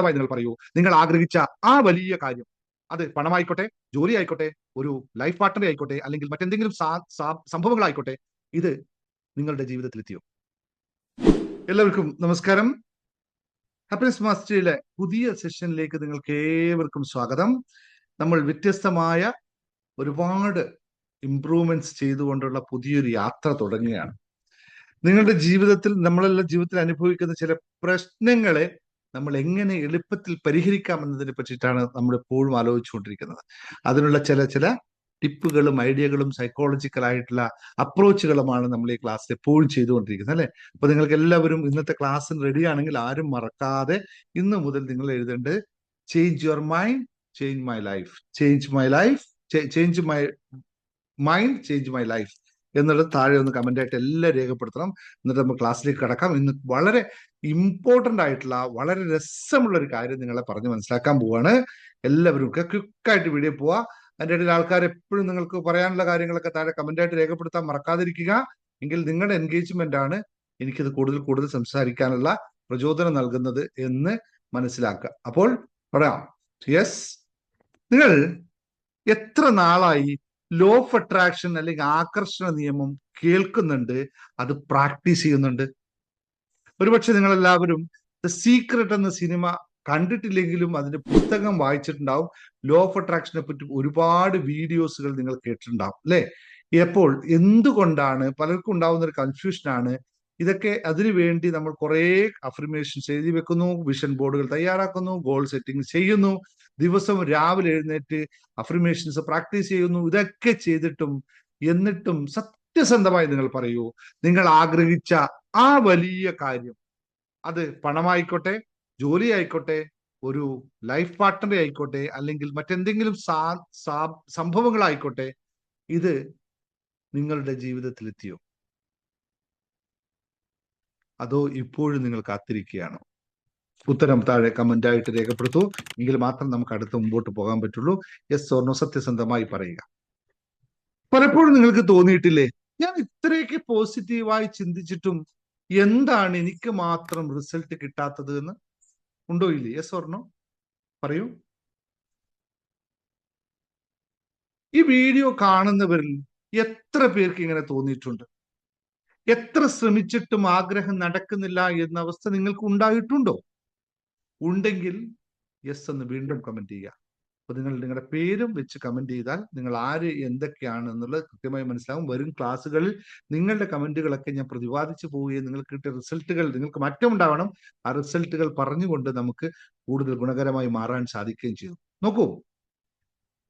നിങ്ങൾ പറയൂ, നിങ്ങൾ ആഗ്രഹിച്ച ആ വലിയ കാര്യം, അത് പണമായിക്കോട്ടെ, ജോലി ആയിക്കോട്ടെ, ഒരു ലൈഫ് പാർട്ട്ണർ ആയിക്കോട്ടെ, അല്ലെങ്കിൽ മറ്റെന്തെങ്കിലും സംഭവങ്ങളായിക്കോട്ടെ, ഇത് നിങ്ങളുടെ ജീവിതത്തിൽ എത്തിയോ? എല്ലാവർക്കും നമസ്കാരം. ഹാപ്പിനെസ് മാസ്റ്ററിയിലെ പുതിയ സെഷനിലേക്ക് നിങ്ങൾക്ക് ഏവർക്കും സ്വാഗതം. നമ്മൾ വ്യത്യസ്തമായ ഒരുപാട് ഇംപ്രൂവ്മെന്റ്സ് ചെയ്തുകൊണ്ടുള്ള പുതിയൊരു യാത്ര തുടങ്ങുകയാണ്. നിങ്ങളുടെ ജീവിതത്തിൽ, നമ്മളെല്ലാം ജീവിതത്തിൽ അനുഭവിക്കുന്ന ചില പ്രശ്നങ്ങളെ നമ്മൾ എങ്ങനെ എളുപ്പത്തിൽ പരിഹരിക്കാം എന്നതിനെ പറ്റിയിട്ടാണ് നമ്മൾ എപ്പോഴും ആലോചിച്ചുകൊണ്ടിരിക്കുന്നത്. അതിനുള്ള ചില ടിപ്പുകളും ഐഡിയകളും സൈക്കോളജിക്കൽ ആയിട്ടുള്ള അപ്രോച്ചുകളുമാണ് നമ്മൾ ഈ ക്ലാസ്സിൽ എപ്പോഴും ചെയ്തുകൊണ്ടിരിക്കുന്നത്, അല്ലെ? അപ്പൊ നിങ്ങൾക്ക് എല്ലാവരും ഇന്നത്തെ ക്ലാസ്സിന് റെഡി ആണെങ്കിൽ ആരും മറക്കാതെ ഇന്ന് മുതൽ നിങ്ങൾ എഴുതേണ്ടത് change your mind, change my life, change my life, change my mind, change my life എന്നുള്ളത് താഴെ ഒന്ന് കമന്റ് ആയിട്ട് എല്ലാം രേഖപ്പെടുത്തണം. എന്നിട്ട് നമ്മൾ ക്ലാസ്സിലേക്ക് കടക്കാം. ഇന്ന് വളരെ ഇമ്പോർട്ടന്റ് ആയിട്ടുള്ള വളരെ രസമുള്ള ഒരു കാര്യം നിങ്ങളെ പറഞ്ഞ് മനസ്സിലാക്കാൻ പോവാണ്. എല്ലാവരും ക്വിക്കായിട്ട് വീഡിയോ പോവാ. അതിൻ്റെ ഇടയിൽ ആൾക്കാർ എപ്പോഴും നിങ്ങൾക്ക് പറയാനുള്ള കാര്യങ്ങളൊക്കെ താഴെ കമന്റ് ആയിട്ട് രേഖപ്പെടുത്താൻ മറക്കാതിരിക്കുക. എങ്കിൽ നിങ്ങളുടെ എൻഗേജ്മെന്റ് ആണ് എനിക്കിത് കൂടുതൽ സംസാരിക്കാനുള്ള പ്രചോദനം നൽകുന്നത് എന്ന് മനസ്സിലാക്കുക. അപ്പോൾ പറയാം. യെസ്, നിങ്ങൾ എത്ര നാളായി ലോ ഓഫ് അട്രാക്ഷൻ അല്ലെങ്കിൽ ആകർഷണ നിയമം കേൾക്കുന്നുണ്ട്, അത് പ്രാക്ടീസ് ചെയ്യുന്നുണ്ട്? ഒരുപക്ഷെ നിങ്ങൾ എല്ലാവരും ദ സീക്രട്ട് എന്ന സിനിമ കണ്ടിട്ടില്ലെങ്കിലും അതിന്റെ പുസ്തകം വായിച്ചിട്ടുണ്ടാവും. ലോ ഓഫ് അട്രാക്ഷനെ പറ്റി ഒരുപാട് വീഡിയോസുകൾ നിങ്ങൾ കേട്ടിട്ടുണ്ടാവും, അല്ലെ? എപ്പോൾ എന്തുകൊണ്ടാണ് പലർക്കും ഉണ്ടാവുന്ന ഒരു കൺഫ്യൂഷനാണ് ഇതൊക്കെ. അതിനുവേണ്ടി നമ്മൾ കുറെ അഫർമേഷൻസ് എഴുതി വെക്കുന്നു, വിഷൻ ബോർഡുകൾ തയ്യാറാക്കുന്നു, ഗോൾ സെറ്റിംഗ് ചെയ്യുന്നു, ദിവസം രാവിലെ എഴുന്നേറ്റ് അഫർമേഷൻസ് പ്രാക്ടീസ് ചെയ്യുന്നു. ഇതൊക്കെ ചെയ്തിട്ടും എന്നിട്ടും സത്യസന്ധമായി നിങ്ങൾ പറയൂ, നിങ്ങൾ ആഗ്രഹിച്ച ആ വലിയ കാര്യം, അത് പണമായിക്കോട്ടെ, ജോലി ആയിക്കോട്ടെ, ഒരു ലൈഫ് പാർട്ട്ണർ ആയിക്കോട്ടെ, അല്ലെങ്കിൽ മറ്റെന്തെങ്കിലും സംഭവങ്ങളായിക്കോട്ടെ, ഇത് നിങ്ങളുടെ ജീവിതത്തിൽ എത്തിയോ? അതോ ഇപ്പോഴും നിങ്ങൾ കാത്തിരിക്കുകയാണോ? ഉത്തരം താഴെ കമന്റ് ആയിട്ട് രേഖപ്പെടുത്തൂ. എങ്കിൽ മാത്രം നമുക്ക് അടുത്ത് മുമ്പോട്ട് പോകാൻ പറ്റുള്ളൂ. യെസ് ഓർ നോ, സത്യസന്ധമായി പറയുക. പലപ്പോഴും നിങ്ങൾക്ക് തോന്നിയിട്ടില്ലേ, ഞാൻ ഇത്രയൊക്കെ പോസിറ്റീവായി ചിന്തിച്ചിട്ടും എന്താണ് എനിക്ക് മാത്രം റിസൾട്ട് കിട്ടാത്തത് എന്ന്? ഉണ്ടോ ഇല്ലേ? യെസ് ഓർ നോ പറയൂ. ഈ വീഡിയോ കാണുന്നവരിൽ എത്ര പേർക്ക് ഇങ്ങനെ തോന്നിയിട്ടുണ്ട്? എത്ര ശ്രമിച്ചിട്ടും ആഗ്രഹം നടക്കുന്നില്ല എന്ന അവസ്ഥ നിങ്ങൾക്ക് ഉണ്ടായിട്ടുണ്ടോ? ഉണ്ടെങ്കിൽ യെസ് എന്ന് വീണ്ടും കമന്റ് ചെയ്യുക. അപ്പൊ നിങ്ങൾ നിങ്ങളുടെ പേരും വെച്ച് കമന്റ് ചെയ്താൽ നിങ്ങൾ ആര് എന്തൊക്കെയാണ് എന്നുള്ളത് കൃത്യമായി മനസ്സിലാവും. വരും ക്ലാസ്സുകളിൽ നിങ്ങളുടെ കമന്റുകളൊക്കെ ഞാൻ പ്രതിപാദിച്ചു പോവുകയും നിങ്ങൾക്ക് കിട്ടിയ റിസൾട്ടുകൾ, നിങ്ങൾക്ക് മാറ്റം ഉണ്ടാവണം, ആ റിസൾട്ടുകൾ പറഞ്ഞുകൊണ്ട് നമുക്ക് കൂടുതൽ ഗുണകരമായി മാറാൻ സാധിക്കുകയും ചെയ്യും. നോക്കൂ,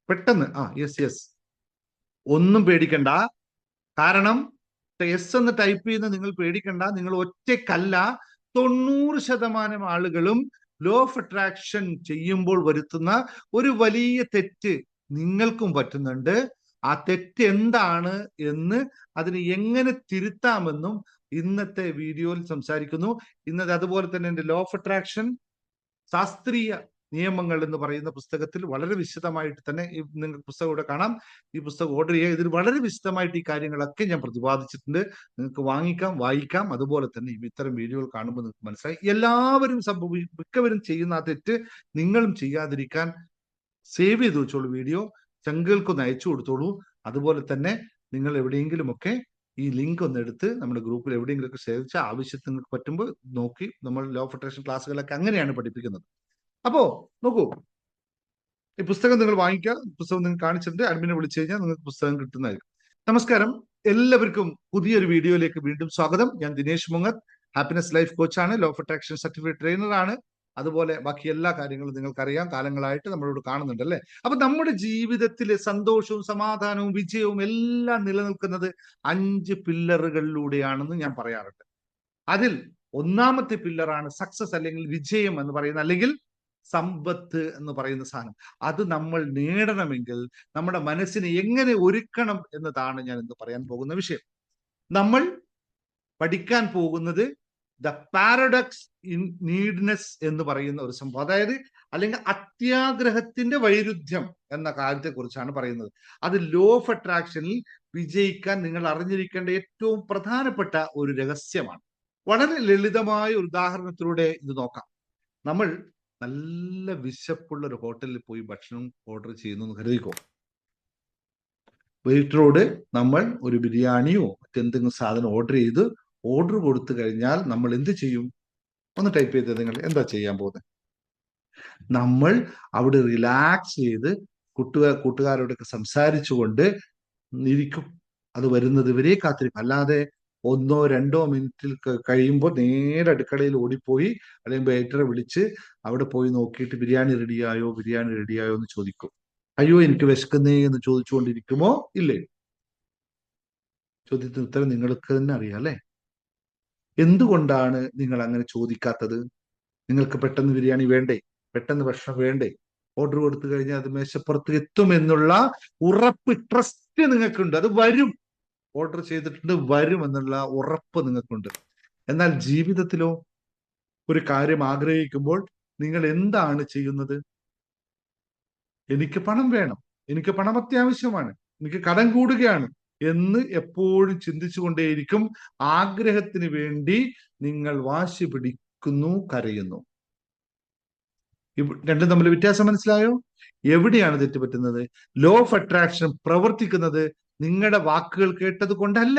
പെട്ടെന്ന് യെസ്, ഒന്നും പേടിക്കണ്ട. കാരണം യെസ് എന്ന് ടൈപ്പ് ചെയ്യുന്ന നിങ്ങൾ പേടിക്കണ്ട. നിങ്ങൾ ഒറ്റക്കല്ല. 90% ആളുകളും ലോ ഓഫ് അട്രാക്ഷൻ ചെയ്യുമ്പോൾ വരുത്തുന്ന ഒരു വലിയ തെറ്റ് നിങ്ങൾക്കും പറ്റുന്നുണ്ട്. ആ തെറ്റ് എന്താണ് എന്ന്, അതിന് എങ്ങനെ തിരുത്താമെന്നും ഇന്നത്തെ വീഡിയോയിൽ സംസാരിക്കുന്നു. ഇന്നത്തെ അതുപോലെ തന്നെ എൻ്റെ ലോ ഓഫ് അട്രാക്ഷൻ ശാസ്ത്രീയ നിയമങ്ങൾ എന്ന് പറയുന്ന പുസ്തകത്തിൽ വളരെ വിശദമായിട്ട് തന്നെ നിങ്ങൾക്ക് പുസ്തകം ഇവിടെ കാണാം. ഈ പുസ്തകം ഓർഡർ ചെയ്യുക. ഇതിൽ വളരെ വിശദമായിട്ട് ഈ കാര്യങ്ങളൊക്കെ ഞാൻ പ്രതിപാദിച്ചിട്ടുണ്ട്. നിങ്ങൾക്ക് വാങ്ങിക്കാം, വായിക്കാം. അതുപോലെ തന്നെ ഇത്തരം വീഡിയോകൾ കാണുമ്പോൾ നിങ്ങൾക്ക് മനസ്സിലായി എല്ലാവരും മിക്കവരും ചെയ്യുന്ന ആ തെറ്റ് നിങ്ങളും ചെയ്യാതിരിക്കാൻ സേവ് ചെയ്ത് വെച്ചോളൂ. വീഡിയോ ചങ്കുകൾക്കൊന്ന് അയച്ചു കൊടുത്തോളൂ. അതുപോലെ തന്നെ നിങ്ങൾ എവിടെയെങ്കിലുമൊക്കെ ഈ ലിങ്ക് ഒന്ന് എടുത്ത് നമ്മുടെ ഗ്രൂപ്പിൽ എവിടെയെങ്കിലുമൊക്കെ സേവിച്ച ആവശ്യത്തിന് പറ്റുമ്പോൾ നോക്കി. നമ്മൾ ലോ ഓഫ് അട്രാക്ഷൻ ക്ലാസ്സുകളൊക്കെ അങ്ങനെയാണ് പഠിപ്പിക്കുന്നത്. അപ്പോ നോക്കൂ, ഈ പുസ്തകം നിങ്ങൾ വാങ്ങിക്കുക. പുസ്തകം നിങ്ങൾ കാണിച്ചിട്ടുണ്ട്, അഡ്മിനെ വിളിച്ചു കഴിഞ്ഞാൽ നിങ്ങൾക്ക് പുസ്തകം കിട്ടുന്നതായിരിക്കും. നമസ്കാരം, എല്ലാവർക്കും പുതിയൊരു വീഡിയോയിലേക്ക് വീണ്ടും സ്വാഗതം. ഞാൻ ദിനേശ് മുങ്ങത്ത്, ഹാപ്പിനെസ് ലൈഫ് കോച്ചാണ്, ലോ ഓഫ് അട്രാക്ഷൻ സർട്ടിഫൈഡ് ട്രെയിനറാണ്. അതുപോലെ ബാക്കി എല്ലാ കാര്യങ്ങളും നിങ്ങൾക്കറിയാം, കാലങ്ങളായിട്ട് നമ്മളോട് കാണുന്നുണ്ട്, അല്ലെ? അപ്പൊ നമ്മുടെ ജീവിതത്തിലെ സന്തോഷവും സമാധാനവും വിജയവും എല്ലാം നിലനിൽക്കുന്നത് 5 പില്ലറുകളിലൂടെയാണെന്ന് ഞാൻ പറയാറുണ്ട്. അതിൽ ഒന്നാമത്തെ പില്ലറാണ് സക്സസ് അല്ലെങ്കിൽ വിജയം എന്ന് പറയുന്ന, അല്ലെങ്കിൽ സമ്പത്ത് എന്ന് പറയുന്ന സാധനം. അത് നമ്മൾ നേടണമെങ്കിൽ നമ്മുടെ മനസ്സിനെ എങ്ങനെ ഒരുക്കണം എന്നതാണ് ഞാൻ ഇന്ന് പറയാൻ പോകുന്ന വിഷയം. നമ്മൾ പഠിക്കാൻ പോകുന്നത് ദ പാരഡോക്സ് ഇൻ നീഡ്നെസ് എന്ന് പറയുന്ന ഒരു സംഭവം, അതായത് അല്ലെങ്കിൽ അത്യാഗ്രഹത്തിന്റെ വൈരുദ്ധ്യം എന്ന കാര്യത്തെ കുറിച്ചാണ് പറയുന്നത്. അത് ലോ ഓഫ് അട്രാക്ഷനിൽ വിജയിക്കാൻ നിങ്ങൾ അറിഞ്ഞിരിക്കേണ്ട ഏറ്റവും പ്രധാനപ്പെട്ട ഒരു രഹസ്യമാണ്. വളരെ ലളിതമായ ഒരു ഉദാഹരണത്തിലൂടെ ഇത് നോക്കാം. നമ്മൾ നല്ല വിശപ്പുള്ള ഒരു ഹോട്ടലിൽ പോയി ഭക്ഷണം ഓർഡർ ചെയ്യുന്നു എന്ന് കരുതിക്കോ. വെയിറ്ററോട് നമ്മൾ ഒരു ബിരിയാണിയോ മറ്റെന്തെങ്കിലും സാധനം ഓർഡർ കൊടുത്തു കഴിഞ്ഞാൽ നമ്മൾ എന്ത് ചെയ്യും? ഒന്ന് ടൈപ്പ് ചെയ്ത് നിങ്ങൾ എന്താ ചെയ്യാൻ പോകുന്നത്? നമ്മൾ അവിടെ റിലാക്സ് ചെയ്ത് കൂട്ടുകാരോടൊക്കെ സംസാരിച്ചുകൊണ്ട് ഇരിക്കും. അത് വരുന്നത് വരെ കാത്തിരിക്കും. അല്ലാതെ 1-2 മിനിറ്റിൽ കഴിയുമ്പോൾ നേരെ അടുക്കളയിൽ ഓടിപ്പോയി അല്ലെങ്കിൽ വെയിറ്ററെ വിളിച്ച് അവിടെ പോയി നോക്കിയിട്ട് ബിരിയാണി റെഡിയായോ എന്ന് ചോദിക്കും. അയ്യോ എനിക്ക് വിശക്കുന്നേ എന്ന് ചോദിച്ചുകൊണ്ടിരിക്കുമോ? ഇല്ലേ? ചോദ്യത്തിന് ഉത്തരം നിങ്ങൾക്ക് തന്നെ അറിയാം അല്ലെ? എന്തുകൊണ്ടാണ് നിങ്ങൾ അങ്ങനെ ചോദിക്കാത്തത്? നിങ്ങൾക്ക് പെട്ടെന്ന് ബിരിയാണി വേണ്ടേ? പെട്ടെന്ന് ഭക്ഷണം വേണ്ടേ? ഓർഡർ കൊടുത്തു കഴിഞ്ഞാൽ അത് മേശപ്പുറത്ത് എത്തുമെന്നുള്ള ഉറപ്പ്, ട്രസ്റ്റ് നിങ്ങൾക്കുണ്ട്. അത് വരും. ഓർഡർ ചെയ്തിട്ടുണ്ട്, വരും എന്നുള്ള ഉറപ്പ് നിങ്ങൾക്കുണ്ട്. എന്നാൽ ജീവിതത്തിലോ ഒരു കാര്യം ആഗ്രഹിക്കുമ്പോൾ നിങ്ങൾ എന്താണ് ചെയ്യുന്നത്? എനിക്ക് പണം വേണം, എനിക്ക് പണം അത്യാവശ്യമാണ്, എനിക്ക് കടം കൂടുകയാണ് എന്ന് എപ്പോഴും ചിന്തിച്ചുകൊണ്ടേയിരിക്കും. ആഗ്രഹത്തിന് വേണ്ടി നിങ്ങൾ വാശി പിടിക്കുന്നു, കരയുന്നു. രണ്ടും തമ്മിൽ വ്യത്യാസം മനസ്സിലായോ? എവിടെയാണ് തെറ്റുപറ്റുന്നത്? ലോ ഓഫ് അട്രാക്ഷൻ പ്രവർത്തിക്കുന്നത് നിങ്ങളുടെ വാക്കുകൾ കേട്ടത് കൊണ്ടല്ല.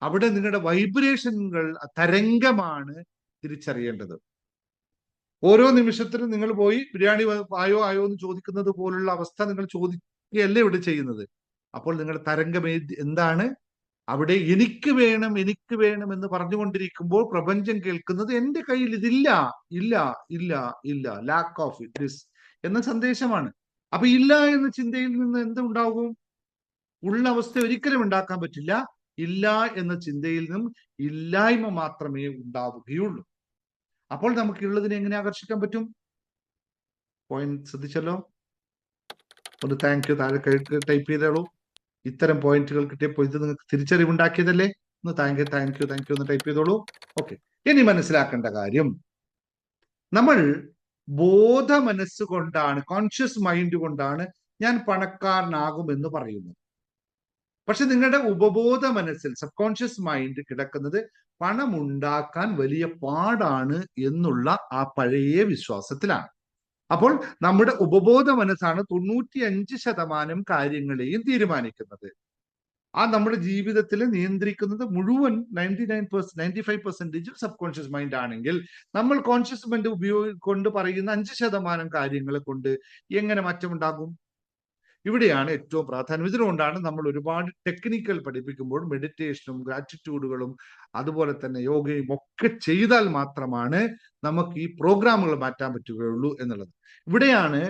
അവിടെ നിങ്ങളുടെ വൈബ്രേഷനുകൾ, തരംഗമാണ് തിരിച്ചറിയേണ്ടത്. ഓരോ നിമിഷത്തിലും നിങ്ങൾ പോയി ബിരിയാണി ആയോ എന്ന് ചോദിക്കുന്നത് പോലുള്ള അവസ്ഥ നിങ്ങൾ ചോദിക്കുകയല്ലേ ഇവിടെ ചെയ്യുന്നത്. അപ്പോൾ നിങ്ങളുടെ തരംഗം എന്താണ്? അവിടെ എനിക്ക് വേണം എന്ന് പറഞ്ഞുകൊണ്ടിരിക്കുമ്പോൾ പ്രപഞ്ചം കേൾക്കുന്നത് എന്റെ കയ്യിൽ ഇതില്ല, ഇല്ല ഇല്ല ഇല്ല, ലാക്ക് ഓഫ് ഇറ്റ് എന്ന സന്ദേശമാണ്. അപ്പൊ ഇല്ല എന്ന ചിന്തയിൽ നിന്ന് എന്തുണ്ടാകും? ഉള്ള അവസ്ഥ ഒരിക്കലും ഉണ്ടാക്കാൻ പറ്റില്ല. ഇല്ല എന്ന ചിന്തയിൽ നിന്നും ഇല്ലായ്മ മാത്രമേ ഉണ്ടാവുകയുള്ളൂ. അപ്പോൾ നമുക്ക് ഉള്ളതിനെ എങ്ങനെ ആകർഷിക്കാൻ പറ്റും? പോയിന്റ് ശ്രദ്ധിച്ചല്ലോ? ഒന്ന് താങ്ക് യു താഴെ ടൈപ്പ് ചെയ്തോളൂ. ഇത്തരം പോയിന്റുകൾ കിട്ടിയപ്പോൾ ഇത് നിങ്ങൾക്ക് തിരിച്ചറിവുണ്ടാക്കിയതല്ലേ? ഒന്ന് താങ്ക് യു ഒന്ന് ടൈപ്പ് ചെയ്തോളൂ. ഓക്കെ. ഇനി മനസ്സിലാക്കേണ്ട കാര്യം, നമ്മൾ ബോധ മനസ്സുകൊണ്ടാണ്, കോൺഷ്യസ് മൈൻഡ് കൊണ്ടാണ് ഞാൻ പണക്കാരനാകുമെന്ന് പറയുന്നത്. പക്ഷെ നിങ്ങളുടെ ഉപബോധ മനസ്സിൽ, സബ് കോൺഷ്യസ് മൈൻഡ് കിടക്കുന്നത് പണം ഉണ്ടാക്കാൻ വലിയ പാടാണ് എന്നുള്ള ആ പഴയ വിശ്വാസത്തിലാണ്. അപ്പോൾ നമ്മുടെ ഉപബോധ മനസ്സാണ് 95% കാര്യങ്ങളെയും തീരുമാനിക്കുന്നത്. ആ നമ്മുടെ ജീവിതത്തിൽ നിയന്ത്രിക്കുന്നത് മുഴുവൻ 95% സബ് കോൺഷ്യസ് മൈൻഡ് ആണെങ്കിൽ, നമ്മൾ കോൺഷ്യസ് മൈൻഡ് കൊണ്ട് പറയുന്ന 5% കാര്യങ്ങളെ കൊണ്ട് എങ്ങനെ മാറ്റമുണ്ടാകും? ഇവിടെയാണ് ഏറ്റവും പ്രാധാന്യം. ഇതിനുകൊണ്ടാണ് നമ്മൾ ഒരുപാട് ടെക്നിക്കൽ പഠിപ്പിക്കുമ്പോൾ മെഡിറ്റേഷനും ഗ്രാറ്റിറ്റ്യൂഡുകളും അതുപോലെ തന്നെ യോഗയും ഒക്കെ ചെയ്താൽ മാത്രമാണ് നമുക്ക് ഈ പ്രോഗ്രാമുകൾ മാറ്റാൻ പറ്റുകയുള്ളൂ എന്നുള്ളത്. ഇവിടെയാണ്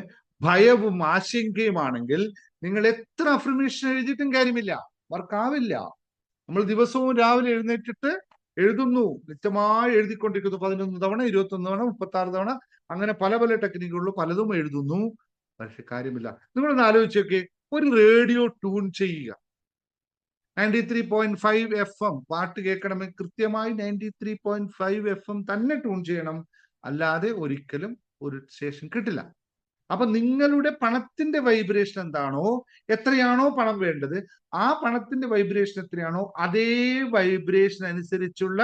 ഭയവും ആശങ്കയുമാണെങ്കിൽ നിങ്ങൾ എത്ര അഫർമേഷൻ എഴുതിയിട്ടും കാര്യമില്ല, വർക്കാവില്ല. നമ്മൾ ദിവസവും രാവിലെ എഴുന്നേറ്റിട്ട് എഴുതുന്നു, നിത്യമായി എഴുതിക്കൊണ്ടിരിക്കുന്നു. 11 തവണ, 21 തവണ, 36 തവണ, അങ്ങനെ പല ടെക്നിക്കുകളിലും പലതും എഴുതുന്നു. പക്ഷെ കാര്യമില്ല. നിങ്ങളൊന്ന് ആലോചിച്ച് നോക്കിയേ, ഒരു റേഡിയോ ട്യൂൺ ചെയ്യുക. 93.5 FM പാട്ട് കേൾക്കണമെങ്കിൽ കൃത്യമായി 93.5 FM തന്നെ ട്യൂൺ ചെയ്യണം. അല്ലാതെ ഒരിക്കലും ഒരു സ്റ്റേഷൻ കിട്ടില്ല. അപ്പൊ നിങ്ങളുടെ പണത്തിന്റെ വൈബ്രേഷൻ എന്താണോ, എത്രയാണോ പണം വേണ്ടത്, ആ പണത്തിന്റെ വൈബ്രേഷൻ എത്രയാണോ അതേ വൈബ്രേഷൻ അനുസരിച്ചുള്ള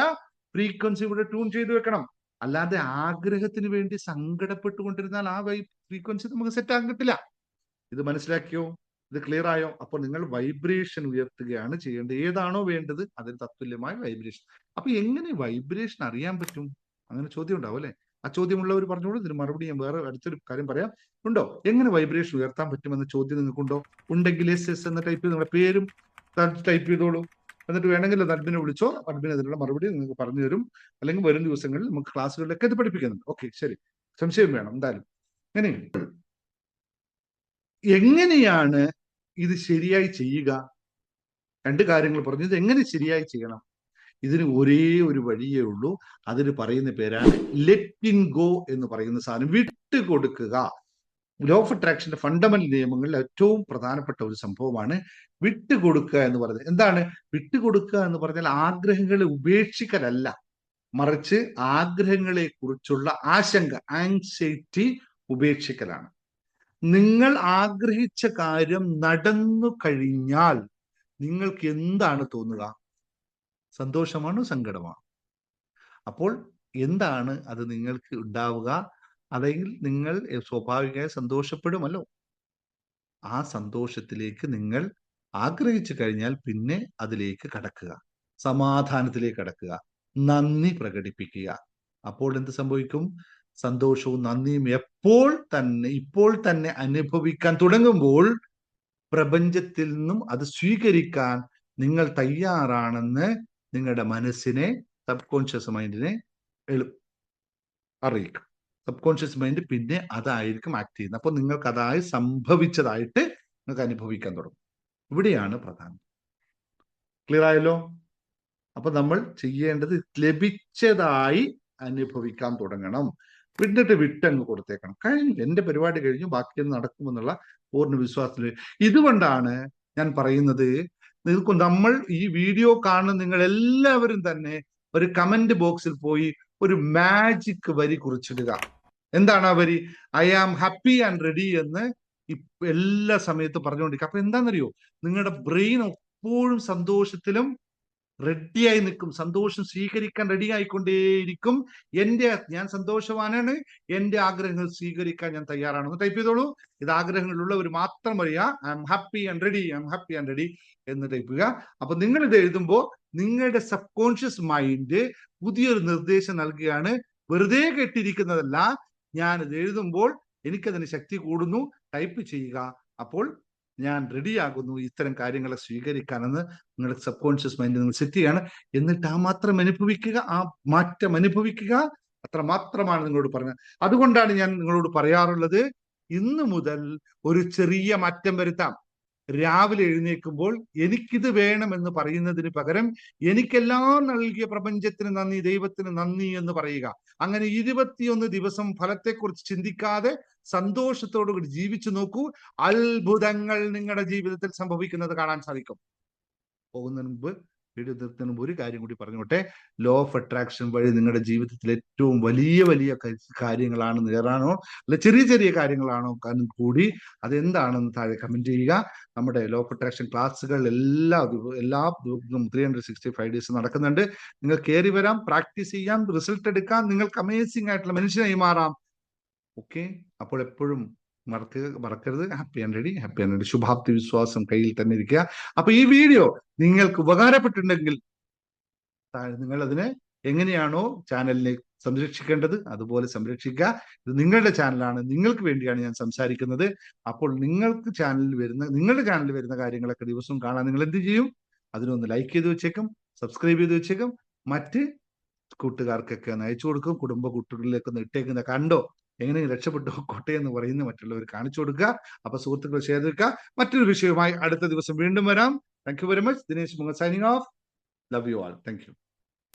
ഫ്രീക്വൻസി ഇവിടെ ട്യൂൺ ചെയ്ത് വെക്കണം. അല്ലാതെ ആഗ്രഹത്തിന് വേണ്ടി സങ്കടപ്പെട്ടുകൊണ്ടിരുന്നാൽ ആ ഫ്രീക്വൻസി നമുക്ക് സെറ്റ് ആകാൻ കിട്ടില്ല. ഇത് മനസ്സിലാക്കിയോ? ഇത് ക്ലിയർ ആയോ? അപ്പോൾ നിങ്ങൾ വൈബ്രേഷൻ ഉയർത്തുകയാണ് ചെയ്യേണ്ടത്. ഏതാണോ വേണ്ടത് അതിന് തത്തുല്യമായ വൈബ്രേഷൻ. അപ്പൊ എങ്ങനെ വൈബ്രേഷൻ അറിയാൻ പറ്റും? അങ്ങനെ ചോദ്യം ഉണ്ടാവും അല്ലെ? ആ ചോദ്യമുള്ളവർ പറഞ്ഞോളൂ. ഇതിന് മറുപടി ഞാൻ വേറെ അടുത്തൊരു കാര്യം പറയാം. ഉണ്ടോ? എങ്ങനെ വൈബ്രേഷൻ ഉയർത്താൻ പറ്റുമെന്ന ചോദ്യം നിങ്ങൾക്കുണ്ടോ? ഉണ്ടെങ്കിൽ എസ് എന്ന ടൈപ്പ് ചെയ്ത് നിങ്ങളുടെ പേരും ടൈപ്പ് ചെയ്തോളൂ. എന്നിട്ട് വേണമെങ്കിൽ അഡ്മിനെ വിളിച്ചോ, അഡ്മിൻ അതിനുള്ള മറുപടി നിങ്ങൾക്ക് പറഞ്ഞു തരും. അല്ലെങ്കിൽ വരും ദിവസങ്ങളിൽ നമുക്ക് ക്ലാസ്സുകളിലൊക്കെ ഇത് പഠിപ്പിക്കുന്നുണ്ട്. ഓക്കെ, ശരി. സംശയം വേണം എന്തായാലും. എങ്ങനെയാണ് ഇത് ശരിയായി ചെയ്യുക? രണ്ട് കാര്യങ്ങൾ പറഞ്ഞു. ഇത് എങ്ങനെ ശരിയായി ചെയ്യണം? ഇതിന് ഒരേ ഒരു വഴിയേ ഉള്ളൂ. അതിന് പറയുന്ന പേരാണ് ലെറ്റിംഗ് ഗോ എന്ന് പറയുന്ന സാധനം. വിട്ടുകൊടുക്കുക. ലോ ഓഫ് അട്രാക്ഷന്റെ ഫണ്ടമെന്റൽ നിയമങ്ങളിൽ ഏറ്റവും പ്രധാനപ്പെട്ട ഒരു സംഭവമാണ് വിട്ടുകൊടുക്കുക എന്ന് പറയുന്നത്. എന്താണ് വിട്ടുകൊടുക്കുക എന്ന് പറഞ്ഞാൽ? ആഗ്രഹങ്ങളെ ഉപേക്ഷിക്കലല്ല, മറിച്ച് ആഗ്രഹങ്ങളെ കുറിച്ചുള്ള ആശങ്ക, ആങ്സൈറ്റി ഉപേക്ഷിക്കലാണ്. നിങ്ങൾ ആഗ്രഹിച്ച കാര്യം നടന്നു കഴിഞ്ഞാൽ നിങ്ങൾക്ക് എന്താണ് തോന്നുക? സന്തോഷമാണോ, സങ്കടമാണോ? അപ്പോൾ എന്താണ് അത് നിങ്ങൾക്ക് ഉണ്ടാവുക? അതെങ്കിൽ നിങ്ങൾ സ്വാഭാവികമായി സന്തോഷപ്പെടുമല്ലോ. ആ സന്തോഷത്തിലേക്ക് നിങ്ങൾ ആഗ്രഹിച്ചു കഴിഞ്ഞാൽ പിന്നെ അതിലേക്ക് കടക്കുക, സമാധാനത്തിലേക്ക് കടക്കുക, നന്ദി പ്രകടിപ്പിക്കുക. അപ്പോൾ എന്ത് സംഭവിക്കും? സന്തോഷവും നന്ദിയും ഇപ്പോൾ തന്നെ അനുഭവിക്കാൻ തുടങ്ങുമ്പോൾ പ്രപഞ്ചത്തിൽ നിന്നും അത് സ്വീകരിക്കാൻ നിങ്ങൾ തയ്യാറാണെന്ന് നിങ്ങളുടെ മനസ്സിനെ, സബ് കോൺഷ്യസ് മൈൻഡിനെ അറിയിക്കും. സബ് കോൺഷ്യസ് മൈൻഡ് പിന്നെ അതായിരിക്കും ആക്ട് ചെയ്യുന്നത്. അപ്പൊ നിങ്ങൾക്ക് അതായി സംഭവിച്ചതായിട്ട് നിങ്ങൾക്ക് അനുഭവിക്കാൻ തുടങ്ങും. ഇവിടെയാണ് പ്രധാനം. ക്ലിയർ ആയല്ലോ? അപ്പൊ നമ്മൾ ചെയ്യേണ്ടത് ലഭിച്ചതായി അനുഭവിക്കാൻ തുടങ്ങണം. എന്നിട്ട് വിട്ടങ്ങ് കൊടുത്തേക്കണം. കഴിഞ്ഞു, എന്റെ പരിപാടി കഴിഞ്ഞു, ബാക്കിയൊന്നും നടക്കുമെന്നുള്ള പൂർണ്ണ വിശ്വാസത്തിൽ. ഇതുകൊണ്ടാണ് ഞാൻ പറയുന്നത്, നമ്മൾ ഈ വീഡിയോ കാണുന്ന നിങ്ങൾ എല്ലാവരും തന്നെ ഒരു കമന്റ് ബോക്സിൽ പോയി ഒരു മാജിക് വരി കുറിച്ചിടുക. എന്താണ് ആ വരി? I am happy and ready എന്ന് എല്ലാ സമയത്തും പറഞ്ഞുകൊണ്ടിരിക്കുക. അപ്പൊ എന്താണെന്നറിയോ? നിങ്ങളുടെ ബ്രെയിൻ എപ്പോഴും സന്തോഷത്തിലും റെഡിയായി നിൽക്കും, സന്തോഷം സ്വീകരിക്കാൻ റെഡി ആയിക്കൊണ്ടേയിരിക്കും. ഞാൻ സന്തോഷവാനാണ്, എന്റെ ആഗ്രഹങ്ങൾ സ്വീകരിക്കാൻ ഞാൻ തയ്യാറാണെന്ന് ടൈപ്പ് ചെയ്തോളൂ. ഇത് ആഗ്രഹങ്ങളുള്ളവർ മാത്രം അറിയാ, I am happy and ready, I am happy and ready എന്ന് ടൈപ്പ് ചെയ്യുക. അപ്പൊ നിങ്ങൾ ഇത് എഴുതുമ്പോൾ നിങ്ങളുടെ സബ് കോൺഷ്യസ് മൈൻഡ് പുതിയൊരു നിർദ്ദേശം നൽകുകയാണ്. വെറുതെ കെട്ടിരിക്കുന്നതല്ല, ഞാൻ ഇത് എഴുതുമ്പോൾ എനിക്കതിന് ശക്തി കൂടുന്നു, ടൈപ്പ് ചെയ്യുക, അപ്പോൾ ഞാൻ റെഡിയാകുന്നു ഇത്തരം കാര്യങ്ങളെ സ്വീകരിക്കാനെന്ന് നിങ്ങളുടെ സബ് കോൺഷ്യസ് മൈൻഡ് നിങ്ങൾ സെറ്റ് ചെയ്യാണ്. എന്നിട്ട് ആ മാത്രം അനുഭവിക്കുക, ആ മാറ്റം അനുഭവിക്കുക. അത്ര മാത്രമാണ് നിങ്ങളോട് പറഞ്ഞത്. അതുകൊണ്ടാണ് ഞാൻ നിങ്ങളോട് പറയാറുള്ളത്, ഇന്ന് മുതൽ ഒരു ചെറിയ മാറ്റം വരുത്താം. രാവിലെ എഴുന്നേൽക്കുമ്പോൾ എനിക്കിത് വേണമെന്ന് പറയുന്നതിന് പകരം എനിക്കെല്ലാം നൽകിയ പ്രപഞ്ചത്തിന് നന്ദി, ദൈവത്തിന് നന്ദി എന്ന് പറയുക. അങ്ങനെ 21 ദിവസം ഫലത്തെക്കുറിച്ച് ചിന്തിക്കാതെ സന്തോഷത്തോടുകൂടി ജീവിച്ചു നോക്കൂ. അത്ഭുതങ്ങൾ നിങ്ങളുടെ ജീവിതത്തിൽ സംഭവിക്കുന്നത് കാണാൻ സാധിക്കും. പോകുന്നതിന് മുമ്പ്, വീഡിയോ നിർത്തുന്നതിന് മുമ്പ് ഒരു കാര്യം കൂടി പറഞ്ഞോട്ടെ. ലോ ഓഫ് അട്രാക്ഷൻ വഴി നിങ്ങളുടെ ജീവിതത്തിൽ ഏറ്റവും വലിയ കാര്യങ്ങളാണ് നേടാനോ അല്ലെ ചെറിയ ചെറിയ കാര്യങ്ങളാണോ കൂടി അതെന്താണെന്ന് താഴെ കമന്റ് ചെയ്യുക. നമ്മുടെ ലോ ഓഫ് അട്രാക്ഷൻ ക്ലാസ്സുകൾ എല്ലാ 365 ഡേയ്സ് നടക്കുന്നുണ്ട്. നിങ്ങൾ കയറി വരാം, പ്രാക്ടീസ് ചെയ്യാം, റിസൾട്ട് എടുക്കാം, നിങ്ങൾക്ക് അമേസിംഗ് ആയിട്ടുള്ള മനുഷ്യനായി മാറാം. ഓക്കെ, അപ്പോൾ എപ്പോഴും മറക്കരുത്, happy and ready, happy and ready. ശുഭാപ്തി വിശ്വാസം കയ്യിൽ തന്നെ ഇരിക്കുക. അപ്പൊ ഈ വീഡിയോ നിങ്ങൾക്ക് ഉപകാരപ്പെട്ടിട്ടുണ്ടെങ്കിൽ നിങ്ങൾ അതിനെ എങ്ങനെയാണോ ചാനലിനെ സംരക്ഷിക്കേണ്ടത് അതുപോലെ സംരക്ഷിക്കുക. ഇത് നിങ്ങളുടെ ചാനലാണ്, നിങ്ങൾക്ക് വേണ്ടിയാണ് ഞാൻ സംസാരിക്കുന്നത്. അപ്പോൾ നിങ്ങളുടെ ചാനലിൽ വരുന്ന കാര്യങ്ങളൊക്കെ ദിവസവും കാണാൻ നിങ്ങൾ എന്ത് ചെയ്യും? അതിനൊന്ന് ലൈക്ക് ചെയ്ത് വെച്ചേക്കും, സബ്സ്ക്രൈബ് ചെയ്ത് വെച്ചേക്കും, മറ്റ് കൂട്ടുകാർക്കൊക്കെ ഒന്ന് അയച്ചു കൊടുക്കും. കുടുംബ കൂട്ടുകളിലേക്ക് ഒന്ന് ഇട്ടേക്കുന്ന കണ്ടോ എങ്ങനെ രക്ഷപ്പെട്ടു കോട്ടെ എന്ന് പറയുന്ന മറ്റുള്ളവർ കാണിച്ചു കൊടുക്കുക. അപ്പൊ സുഹൃത്തുക്കൾ ഷെയർ ചെയ്യുക. മറ്റൊരു വിഷയവുമായി അടുത്ത ദിവസം വീണ്ടും വരാം. Thank you very much. Dinesh Munga signing off. Love you all. Thank U.